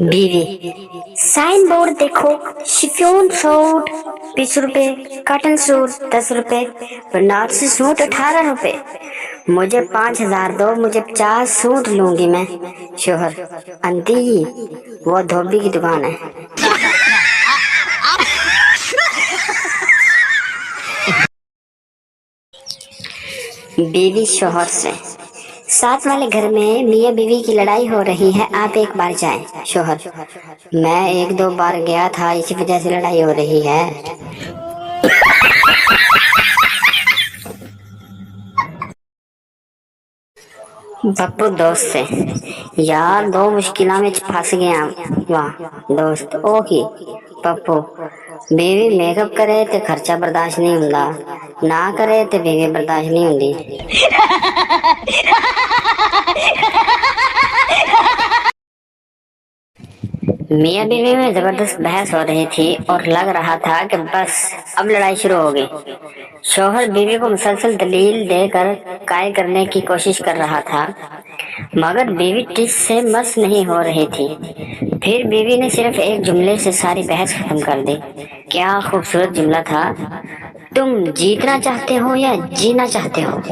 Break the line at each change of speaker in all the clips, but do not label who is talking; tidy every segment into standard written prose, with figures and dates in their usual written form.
बीवी, sign board देखो। Chiffon suit 20 रुपए, कॉटन सूट 10 रुपए, बनारसी सूट 18 रुपए। मुझे 5,000 दो, मुझे 50 सूट लूंगी मैं। शोहर, आंटी वो धोबी की दुकान है। बीवी शोहर से, साथ वाले घर में मियाँ बीवी की लड़ाई हो रही है, आप एक बार जाएं। शोहर, मैं 1-2 बार गया था, इसी वजह से लड़ाई हो रही है। पप्पू दोस्त से, यार दो मुश्किलों में फंस गया। वाह दोस्त ओ की पप्पू, बीवी मेकअप करे ते खर्चा बर्दाश्त नहीं हुंदा, ना करे ते बीवी बर्दाश्त नहीं हुंदी। मियाँ बीवी में जबरदस्त बहस हो रही थी और लग रहा था कि बस अब लड़ाई शुरू होगी। शौहर बीवी को मुसलसल दलील देकर कायल करने की कोशिश कर रहा था, मगर बीवी टिस से मस नहीं हो रही थी। फिर बीवी ने सिर्फ एक जुमले से सारी बहस खत्म कर दी। क्या खूबसूरत जुमला था, तुम जीतना चाहते हो या जीना चाहते हो?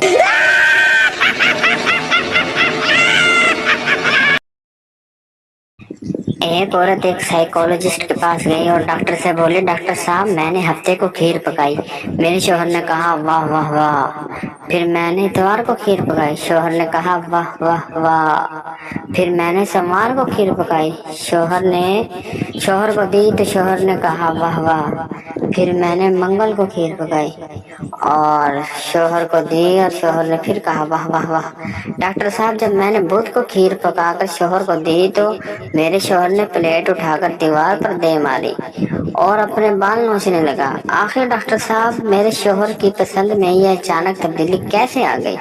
एक औरत एक साइकोलॉजिस्ट के पास गई और डॉक्टर से बोली, डॉक्टर साहब मैंने हफ्ते को खीर पकाई। मेरे शोहर ने कहा वाह वाह वाह। फिर मैंने इतवार को खीर पकाई। शोहर ने कहा वाह वाह वाह। फिर मैंने सोमवार को खीर पकाई। शोहर को दी तो शोहर ने कहा वाह वाह। फिर मैंने मंगल को खीर पकाई और शोहर को दी और शोहर ने फिर कहा वाह वाह वाह। डॉक्टर साहब जब मैंने बुध को खीर पकाकर शोहर को दी तो मेरे शोहर ने प्लेट उठाकर दीवार पर दे मारी और अपने बाल नोचने लगा। आखिर डॉक्टर साहब मेरे शोहर की पसंद में ये अचानक तब्दीली कैसे आ गई?